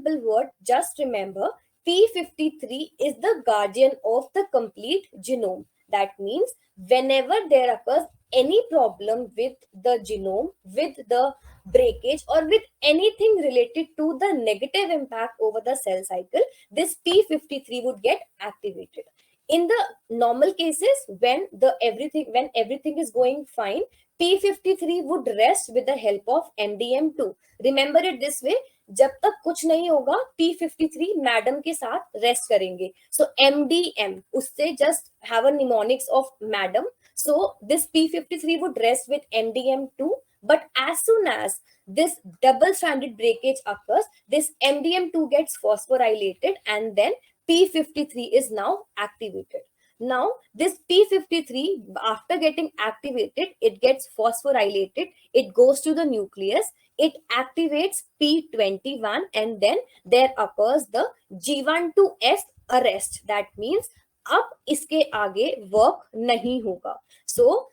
simple word, just remember P53 is the guardian of the complete genome. That means whenever there occurs any problem with the genome, with the breakage, or with anything related to the negative impact over the cell cycle, this P53 would get activated. In the normal cases, when everything is going fine, P53 would rest with the help of MDM2. Remember it this way, जब तक कुछ नहीं होगा P53 madam के साथ rest करेंगे. So MDM, उससे just have a mnemonics of madam. So this P53 would rest with MDM2. But as soon as this double stranded breakage occurs, this MDM2 gets phosphorylated and then P53 is now activated. Now, this P53, after getting activated, it gets phosphorylated, it goes to the nucleus, it activates P21, and then there occurs the G1-S arrest. That means अब इसके आगे work नहीं होगा. So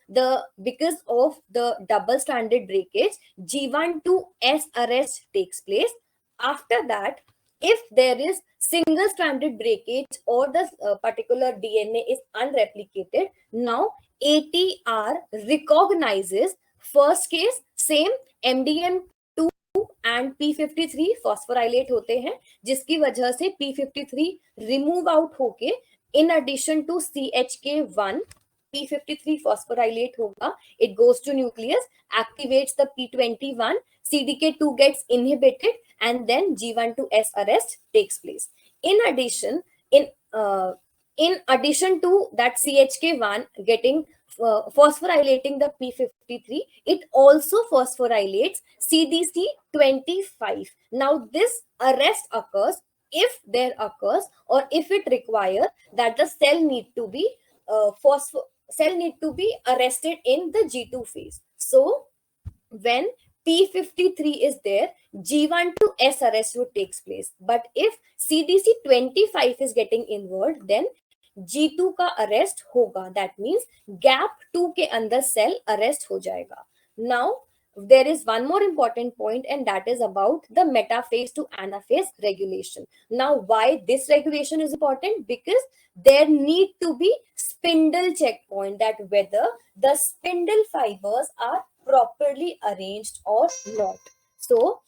because of the double stranded breakage, G1-S arrest takes place. After that, if there is single stranded breakage or the particular DNA is unreplicated, now ATR recognizes first case, same MDM2 and P53 phosphorylate होते हैं, जिसकी वजह से P53 remove out होके in addition to CHK1, P53 phosphorylate होगा, it goes to nucleus, activates the P21, CDK2 gets inhibited, and then G1-S arrest takes place. In addition to that CHK1 getting phosphorylating the P53, it also phosphorylates CDC25. Now this arrest occurs if there occurs or if it requires that the cell need to be arrested in the G2 phase. So when P53 is there, G1-S arrest would takes place. But if CDC25 is getting involved, then G2 का arrest होगा. That means gap 2 के अंदर cell arrest हो जाएगा. Now there is one more important point, and that is about the metaphase to anaphase regulation. Now, why this regulation is important? Because there need to be spindle checkpoint, that whether the spindle fibers are properly arranged or not. So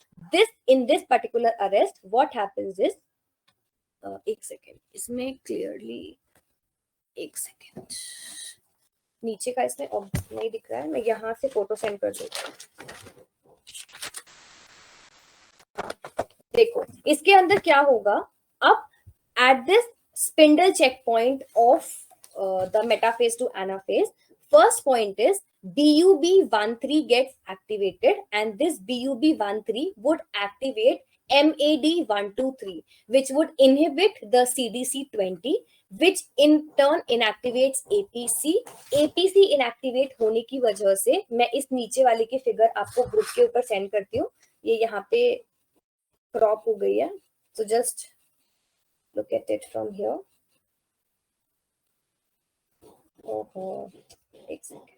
in this particular arrest, what happens is, एक second, इसमें clearly एक second, नीचे का इसमें नहीं दिख रहा है, मैं यहाँ से फोटो सेंड कर देती हूँ. देखो इसके अंदर क्या होगा. अब at this spindle checkpoint of the metaphase to anaphase, first point is BUB13 gets activated, and this BUB13 would activate MAD123, which would inhibit the CDC20, which in turn inactivates APC. APC inactivate होने की वजह से मैं इस नीचे वाले की figure आपको ग्रुप के ऊपर सेंड करती हूँ. ये यहाँ पे क्रॉप हो गई है, so just look at it from here. एक second.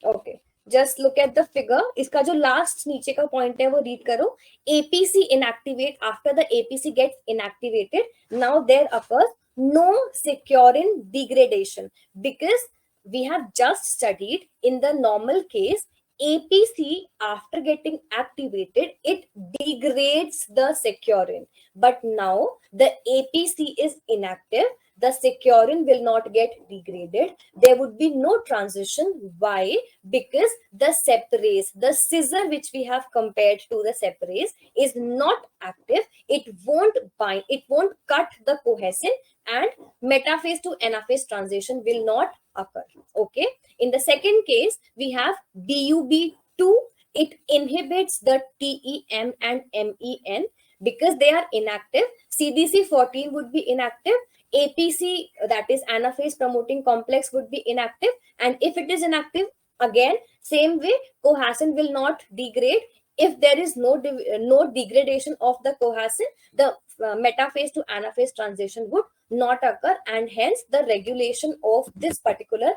Okay, just look at the figure. इसका जो लास्ट नीचे का पॉइंट है वो रीड करो. APC inactivate. After the APC gets inactivated, now there occurs no securin degradation, because we have just studied in the normal case APC after getting activated, it degrades the securin, but now the APC is inactive, the securin will not get degraded, there would be no transition. Why? Because the separase, the scissor which we have compared to the separase, is not active. It won't bind, it won't cut the cohesin, and metaphase to anaphase transition will not occur. Okay, in the second case we have BUB2. It inhibits the TEM and MEN because they are inactive. CDC14 would be inactive. APC, that is anaphase promoting complex, would be inactive, and if it is inactive, again same way, cohesin will not degrade. If there is no degradation of the cohesin, the metaphase to anaphase transition would not occur, and hence the regulation of this particular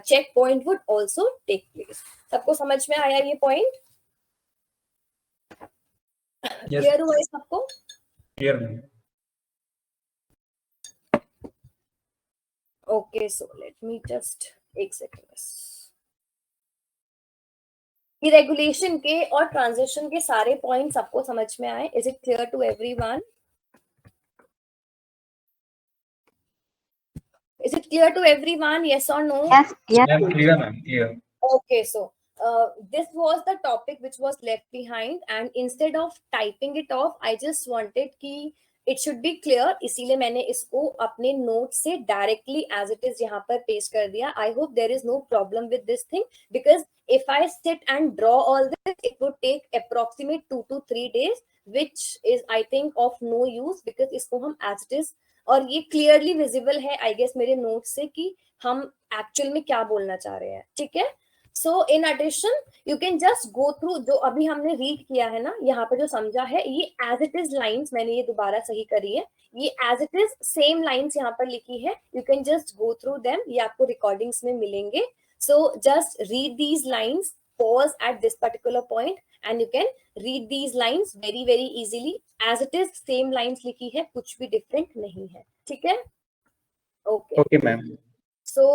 checkpoint would also take place. सबको समझ में आया ये point? Clear हुआ है सबको? Clear ma'am. Okay, so let me just एक second. कि रेगुलेशन के और ट्रांजिशन के सारे पॉइंट्स आपको समझ में आए? Is it clear to everyone? Is it clear to everyone? Yes or no? Yes, yes. Ma'am, clear ma'am, clear. Okay, so this was the topic which was left behind, and instead of typing it off, I just wanted कि it should be clear, इसीलिए मैंने इसको अपने note से directly as it is यहाँ पर paste कर दिया. I hope there is no problem with this thing, because if I sit and draw all this, it would take approximate 2 to 3 days, which is I think of no use, because इसको हम as it is, और ये clearly visible है I guess मेरे note से कि हम actual में क्या बोलना चाह रहे हैं. ठीक है. So in addition you can just go through जो अभी हमने रीड किया है ना, यहाँ पे जो समझा है, ये एज इट इज लाइंस, मैंने ये दोबारा सही करी है, ये as it is same lines यहाँ पर लिखी है. You can just go through them, ये आपको रिकॉर्डिंग्स में मिलेंगे. So just read these lines, pause at this particular point, and you can read these lines very very easily. As it is same lines लिखी है, कुछ भी different नहीं है. ठीक है? Okay ma'am. So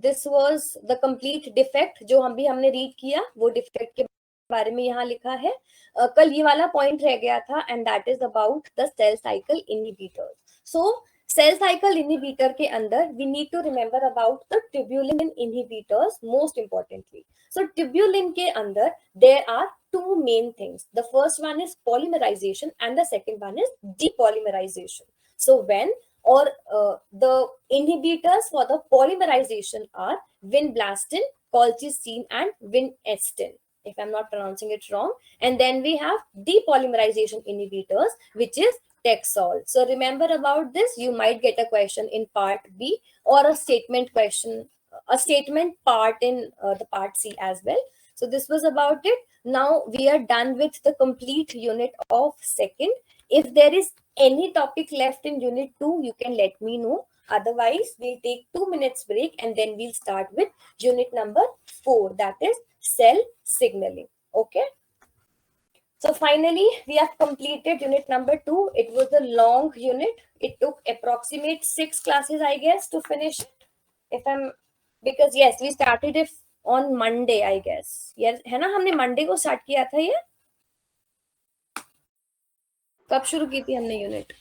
this was the complete defect जो हमने read किया, वो defect के बारे में यहाँ लिखा है. कल ये वाला point रह गया था, and that is about the cell cycle inhibitors. So cell cycle inhibitor के अंदर we need to remember about the tubulin inhibitors most importantly. So tubulin के अंदर there are two main things. The first one is polymerization and the second one is depolymerization. So when or the inhibitors for the polymerization are vinblastine, colchicine and vinestin, if I'm not pronouncing it wrong. And then we have depolymerization inhibitors, which is Taxol. So remember about this. You might get a question in part B or a statement question, a statement part in the part C as well. So this was about it. Now we are done with the complete unit of second. If there is any topic left in unit 2, you can let me know. Otherwise, we'll take 2 minutes break and then we'll start with unit number 4, that is cell signaling. Okay. So finally, we have completed unit number 2. It was a long unit. It took approximate 6 classes, I guess, to finish it. Because yes, we started it on Monday, I guess. Yes, है ना, हमने Monday को start किया था ये. कब शुरू की थी हमने यूनिट?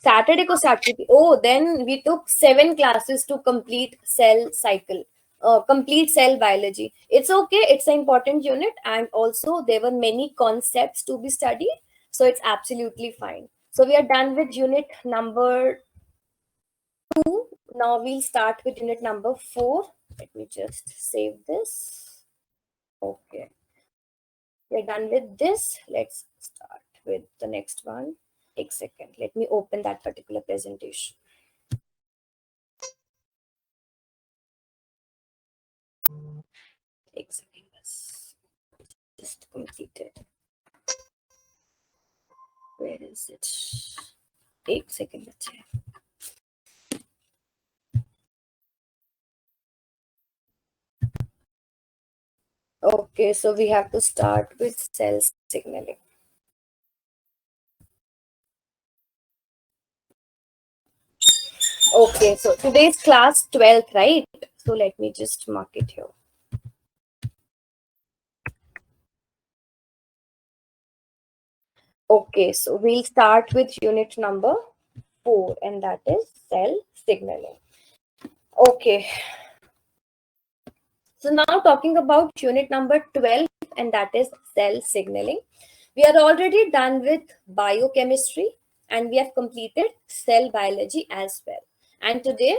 सैटरडे को स्टार्ट की थी. Oh, then we took 7 classes to complete cell cycle. Complete cell biology. It's okay, it's an important unit, and also there were many concepts to be studied, so it's absolutely fine. So we are done with unit number 2. Now we'll start with unit number 4. Let me just save this. Okay, we're done with this. Let's start with the next one. Take a second, let me open that particular presentation. Take a second, just completed. Where is it? Take a second. Okay, so we have to start with cell signaling. Okay, so today's class 12th, right? So let me just mark it here. Okay, so we'll start with unit number 4, and that is cell signaling. Okay. So now talking about unit number 12, and that is cell signaling. We are already done with biochemistry and we have completed cell biology as well. And today